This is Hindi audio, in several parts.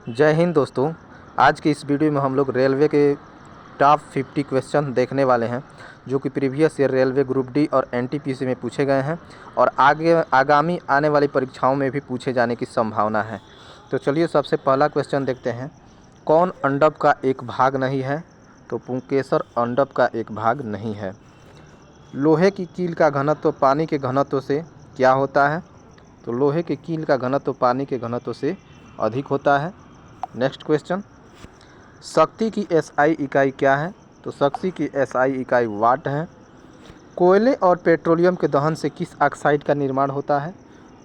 जय हिंद दोस्तों। आज की इस वीडियो में हम लोग रेलवे के टॉप 50 क्वेश्चन देखने वाले हैं जो कि previous year railway group D और एनटीपीसी में पूछे गए हैं और आगामी आने वाली परीक्षाओं में भी पूछे जाने की संभावना है। तो चलिए सबसे पहला क्वेश्चन देखते हैं। कौन अंडप का एक भाग नहीं है? तो पुंकेसर अंडप का एक भाग नहीं है। लोहे की कील का घनत्व पानी के घनत्व से क्या होता है? तो लोहे की कील का घनत्व पानी के घनत्व से अधिक होता है। नेक्स्ट क्वेश्चन, शक्ति की एसआई इकाई क्या है? तो शक्ति की एसआई इकाई वाट है। कोयले और पेट्रोलियम के दहन से किस ऑक्साइड का निर्माण होता है?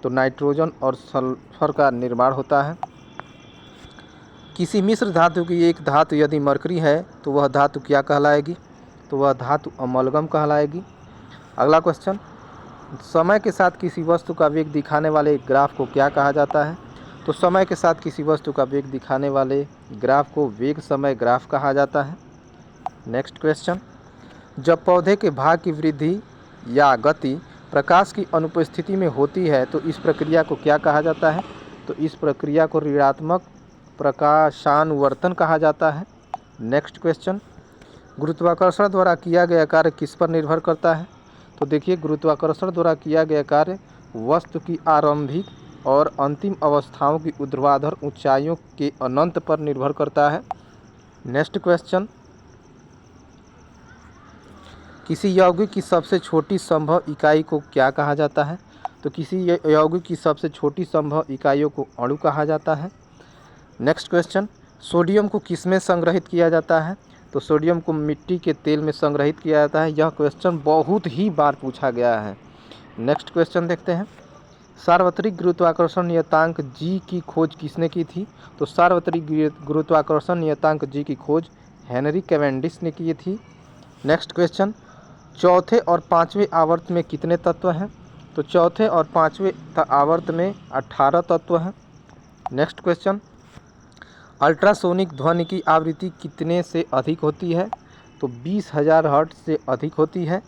तो नाइट्रोजन और सल्फर का निर्माण होता है। किसी मिश्र धातु की एक धातु यदि मरकरी है तो वह धातु क्या कहलाएगी? तो वह धातु अमलगम कहलाएगी। अगला क्वेश्चन, समय के साथ किसी वस्तु का वेग दिखाने वाले एक ग्राफ को क्या कहा जाता है? तो समय के साथ किसी वस्तु का वेग दिखाने वाले ग्राफ को वेग समय ग्राफ कहा जाता है। नेक्स्ट क्वेश्चन, जब पौधे के भाग की वृद्धि या गति प्रकाश की अनुपस्थिति में होती है तो इस प्रक्रिया को क्या कहा जाता है? तो इस प्रक्रिया को ऋणात्मक प्रकाशानुवर्तन कहा जाता है। नेक्स्ट क्वेश्चन, गुरुत्वाकर्षण द्वारा किया गया कार्य किस पर निर्भर करता है? तो देखिए, गुरुत्वाकर्षण द्वारा किया गया कार्य वस्तु की आरंभिक और अंतिम अवस्थाओं की ऊर्ध्वाधर ऊंचाइयों के अनंत पर निर्भर करता है। नेक्स्ट क्वेश्चन, किसी यौगिक की सबसे छोटी संभव इकाई को क्या कहा जाता है? तो किसी यौगिक की सबसे छोटी संभव इकाइयों को अणु कहा जाता है। नेक्स्ट क्वेश्चन, सोडियम को किस में संग्रहित किया जाता है? तो सोडियम को मिट्टी के तेल में संग्रहित किया जाता है। यह क्वेश्चन बहुत ही बार पूछा गया है। नेक्स्ट क्वेश्चन देखते हैं। सार्वत्रिक गुरुत्वाकर्षण नियतांक जी की खोज किसने की थी? तो सार्वत्रिक गुरुत्वाकर्षण नियतांक जी की खोज हेनरी कैवेंडिश ने की थी। नेक्स्ट क्वेश्चन, चौथे और पाँचवें आवर्त में कितने तत्व हैं? तो चौथे और पाँचवें आवर्त में 18 तत्व हैं। नेक्स्ट क्वेश्चन, अल्ट्रासोनिक ध्वनि की आवृत्ति कितने से अधिक होती है? तो 20,000 हर्ट्ज से अधिक होती है।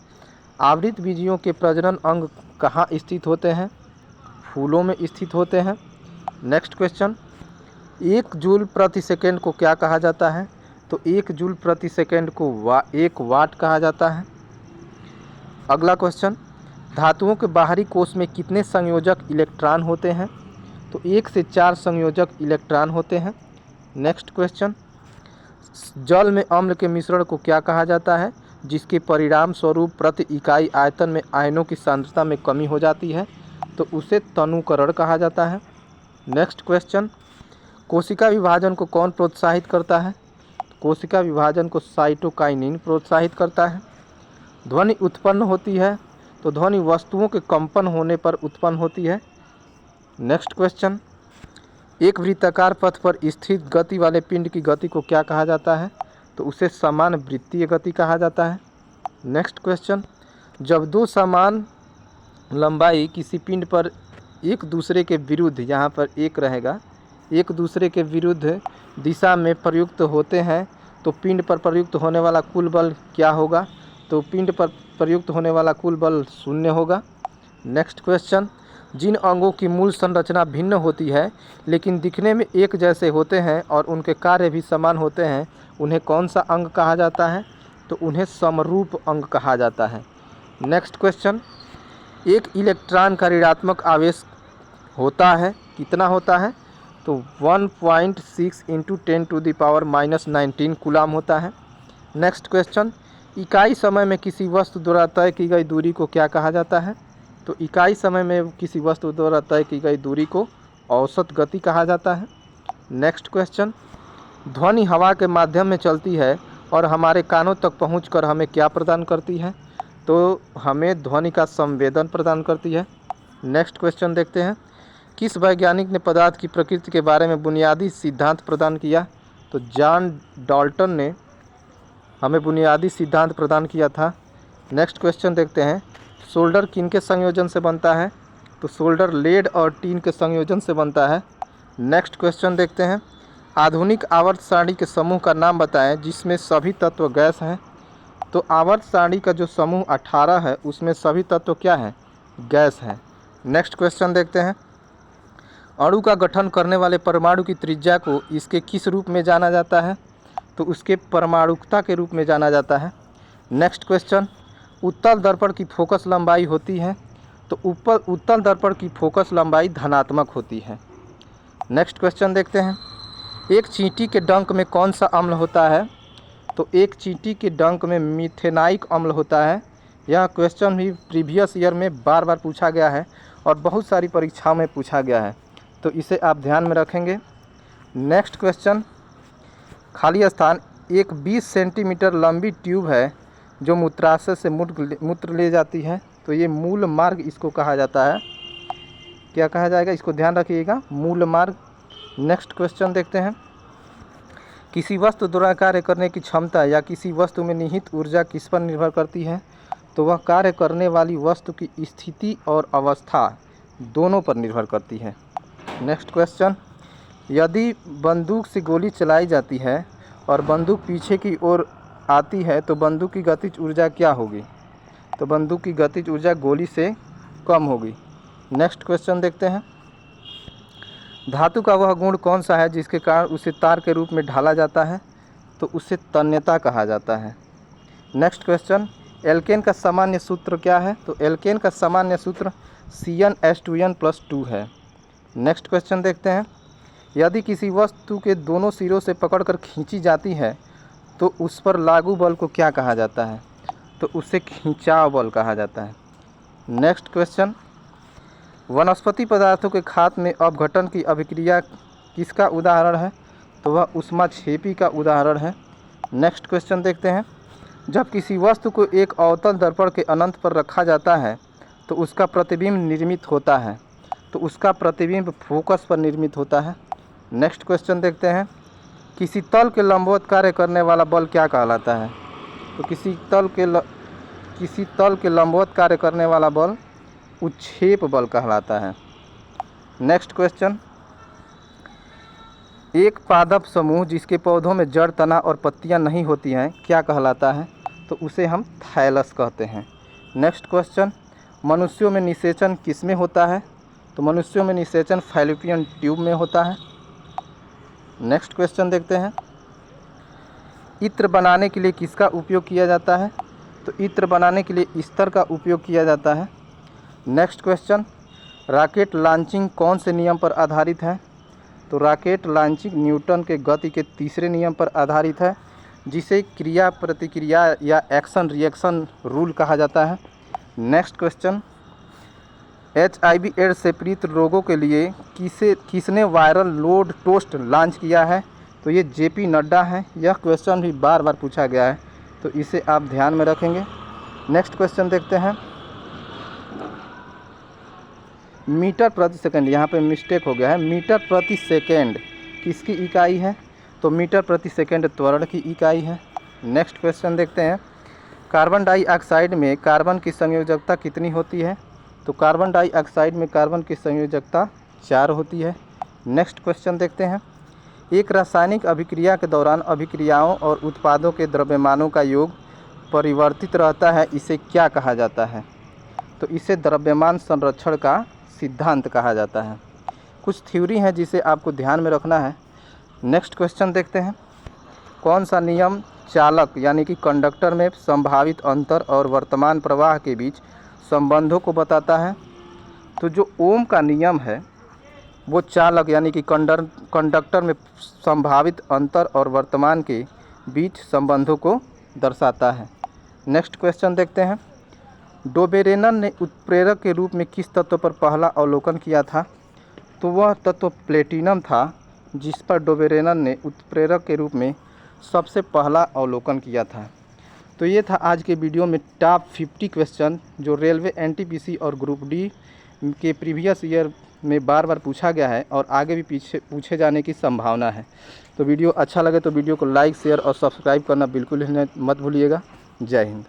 आवृत बीजियों के प्रजनन अंग कहाँ स्थित होते हैं? फूलों में स्थित होते हैं। नेक्स्ट क्वेश्चन, 1 जूल प्रति सेकेंड को क्या कहा जाता है? तो 1 जूल प्रति सेकेंड को 1 वाट कहा जाता है। अगला क्वेश्चन, धातुओं के बाहरी कोश में कितने संयोजक इलेक्ट्रॉन होते हैं? तो 1 से 4 संयोजक इलेक्ट्रॉन होते हैं। नेक्स्ट क्वेश्चन, जल में अम्ल के मिश्रण को क्या कहा जाता है जिसके परिणाम स्वरूप प्रति इकाई आयतन में आयनों की सांद्रता में कमी हो जाती है? तो उसे तनुकरण कहा जाता है। नेक्स्ट क्वेश्चन, कोशिका विभाजन को कौन प्रोत्साहित करता है? कोशिका विभाजन को साइटोकाइनिन प्रोत्साहित करता है। ध्वनि उत्पन्न होती है तो ध्वनि वस्तुओं के कंपन होने पर उत्पन्न होती है। नेक्स्ट क्वेश्चन, एक वृत्ताकार पथ पर स्थित गति वाले पिंड की गति को क्या कहा जाता है? तो उसे समान वृत्तीय गति कहा जाता है। नेक्स्ट क्वेश्चन, जब दो समान लंबाई किसी पिंड पर एक दूसरे के विरुद्ध, यहाँ पर एक रहेगा, एक दूसरे के विरुद्ध दिशा में प्रयुक्त होते हैं तो पिंड पर प्रयुक्त होने वाला कुल बल क्या होगा? तो पिंड पर प्रयुक्त होने वाला कुल बल 0 होगा। नेक्स्ट क्वेश्चन, जिन अंगों की मूल संरचना भिन्न होती है लेकिन दिखने में एक जैसे होते हैं और उनके कार्य भी समान होते हैं, उन्हें कौन सा अंग कहा जाता है? तो उन्हें समरूप अंग कहा जाता है। नेक्स्ट क्वेश्चन, एक इलेक्ट्रॉन का ऋणात्मक आवेश होता है, कितना होता है? तो 1.6 × 10⁻⁻19 कूलाम होता है। नेक्स्ट क्वेश्चन, इकाई समय में किसी वस्तु द्वारा तय की गई दूरी को क्या कहा जाता है? तो इकाई समय में किसी वस्तु द्वारा तय की गई दूरी को औसत गति कहा जाता है। नेक्स्ट क्वेश्चन, ध्वनि हवा के माध्यम में चलती है और हमारे कानों तक पहुंचकर हमें क्या प्रदान करती है? तो हमें ध्वनि का संवेदन प्रदान करती है। नेक्स्ट क्वेश्चन देखते हैं। किस वैज्ञानिक ने पदार्थ की प्रकृति के बारे में बुनियादी सिद्धांत प्रदान किया? तो जॉन डाल्टन ने हमें बुनियादी सिद्धांत प्रदान किया था। नेक्स्ट क्वेश्चन देखते हैं। सोल्डर किन के संयोजन से बनता है? तो सोल्डर लेड और टीन के संयोजन से बनता है। नेक्स्ट क्वेश्चन देखते हैं। आधुनिक आवर्त सारणी के समूह का नाम बताएं जिसमें सभी तत्व गैस हैं। तो आवर्त सारणी का जो समूह 18 है उसमें सभी तत्व क्या है? गैस है। नेक्स्ट क्वेश्चन देखते हैं। अणु का गठन करने वाले परमाणु की त्रिज्या को इसके किस रूप में जाना जाता है? तो उसके परमाणुकता के रूप में जाना जाता है। नेक्स्ट क्वेश्चन, उत्तल दर्पण की फोकस लंबाई होती है? तो उत्तल दर्पण की फोकस लंबाई धनात्मक होती है। नेक्स्ट क्वेश्चन देखते हैं, एक चींटी के डंक में कौन सा अम्ल होता है? तो एक चींटी के डंक में मिथेनाइक अम्ल होता है। यह क्वेश्चन भी प्रीवियस ईयर में बार बार पूछा गया है और बहुत सारी परीक्षाओं में पूछा गया है, तो इसे आप ध्यान में रखेंगे। नेक्स्ट क्वेश्चन, खाली स्थान एक 20 सेंटीमीटर लंबी ट्यूब है जो मूत्राशय से मूत्र ले जाती है, तो ये मूल मार्ग इसको कहा जाता है। क्या कहा जाएगा, इसको ध्यान रखिएगा, मूल मार्ग। नेक्स्ट क्वेश्चन देखते हैं, किसी वस्तु द्वारा कार्य करने की क्षमता या किसी वस्तु में निहित ऊर्जा किस पर निर्भर करती है? तो वह कार्य करने वाली वस्तु की स्थिति और अवस्था दोनों पर निर्भर करती है। नेक्स्ट क्वेश्चन, यदि बंदूक से गोली चलाई जाती है और बंदूक पीछे की ओर आती है तो बंदूक की गतिज ऊर्जा क्या होगी? तो बंदूक की गतिज ऊर्जा गोली से कम होगी। नेक्स्ट क्वेश्चन देखते हैं, धातु का वह गुण कौन सा है जिसके कारण उसे तार के रूप में ढाला जाता है? तो उसे तन्यता कहा जाता है। नेक्स्ट क्वेश्चन, एल्केन का सामान्य सूत्र क्या है? तो एल्केन का सामान्य सूत्र CnH2n+2 है। नेक्स्ट क्वेश्चन देखते हैं, यदि किसी वस्तु के दोनों सिरों से पकड़कर खींची जाती है तो उस पर लागू बल को क्या कहा जाता है? तो उसे खिंचाव बल कहा जाता है। नेक्स्ट क्वेश्चन, वनस्पति पदार्थों के खाद्य में अपघटन की अभिक्रिया किसका उदाहरण है? तो वह ऊष्माक्षेपी का उदाहरण है। नेक्स्ट क्वेश्चन देखते हैं, जब किसी वस्तु को एक अवतल दर्पण के अनंत पर रखा जाता है तो उसका प्रतिबिंब निर्मित होता है, तो उसका प्रतिबिंब फोकस पर निर्मित होता है। नेक्स्ट क्वेश्चन देखते हैं, किसी तल के लंबवत कार्य करने वाला बल क्या कहलाता है? तो किसी तल के लंबवत कार्य करने वाला बल उत्क्षेप बल कहलाता है। नेक्स्ट क्वेश्चन, एक पादप समूह जिसके पौधों में जड़, तना और पत्तियां नहीं होती हैं क्या कहलाता है? तो उसे हम थाइलस कहते हैं। नेक्स्ट क्वेश्चन, मनुष्यों में निषेचन किस में होता है? तो मनुष्यों में निषेचन फैलोपियन ट्यूब में होता है। नेक्स्ट क्वेश्चन देखते हैं, इत्र बनाने के लिए किसका उपयोग किया जाता है? तो इत्र बनाने के लिए स्तर का उपयोग किया जाता है। नेक्स्ट क्वेश्चन, रॉकेट लॉन्चिंग कौन से नियम पर आधारित है? तो रॉकेट लॉन्चिंग न्यूटन के गति के तीसरे नियम पर आधारित है, जिसे क्रिया प्रतिक्रिया या एक्शन रिएक्शन रूल कहा जाता है। नेक्स्ट क्वेश्चन, HIV एड्स से पीड़ित रोगों के लिए किसने वायरल लोड टेस्ट लॉन्च किया है? तो ये JP नड्डा हैं। यह क्वेश्चन भी बार बार पूछा गया है, तो इसे आप ध्यान में रखेंगे। नेक्स्ट क्वेश्चन देखते हैं, मीटर प्रति सेकंड, यहाँ पे मिस्टेक हो गया है, मीटर प्रति सेकंड किसकी इकाई है? तो मीटर प्रति सेकंड त्वरण की इकाई है। नेक्स्ट क्वेश्चन देखते हैं, कार्बन डाइऑक्साइड में कार्बन की संयोजकता कितनी होती है? तो कार्बन डाइऑक्साइड में कार्बन की संयोजकता 4 होती है। नेक्स्ट क्वेश्चन देखते हैं, एक रासायनिक अभिक्रिया के दौरान अभिक्रियाओं और उत्पादों के द्रव्यमानों का योग परिवर्तित रहता है, इसे क्या कहा जाता है? तो इसे द्रव्यमान संरक्षण का सिद्धांत कहा जाता है। कुछ थ्योरी है जिसे आपको ध्यान में रखना है। नेक्स्ट क्वेश्चन देखते हैं, कौन सा नियम चालक यानी कि कंडक्टर में संभावित अंतर और वर्तमान प्रवाह के बीच संबंधों को बताता है? तो जो ओम का नियम है वो चालक यानी कि कंडक्टर में संभावित अंतर और वर्तमान के बीच संबंधों को दर्शाता है। नेक्स्ट क्वेश्चन देखते हैं, डोबेरेनन ने उत्प्रेरक के रूप में किस तत्व पर पहला अवलोकन किया था? तो वह तत्व प्लेटिनम था, जिस पर डोबेरेनन ने उत्प्रेरक के रूप में सबसे पहला अवलोकन किया था। तो ये था आज के वीडियो में टॉप 50 क्वेश्चन जो रेलवे NTPC और ग्रुप डी के प्रीवियस ईयर में बार बार पूछा गया है और आगे भी पूछे जाने की संभावना है। तो वीडियो अच्छा लगे तो वीडियो को लाइक, शेयर और सब्सक्राइब करना बिल्कुल मत भूलिएगा। जय हिंद।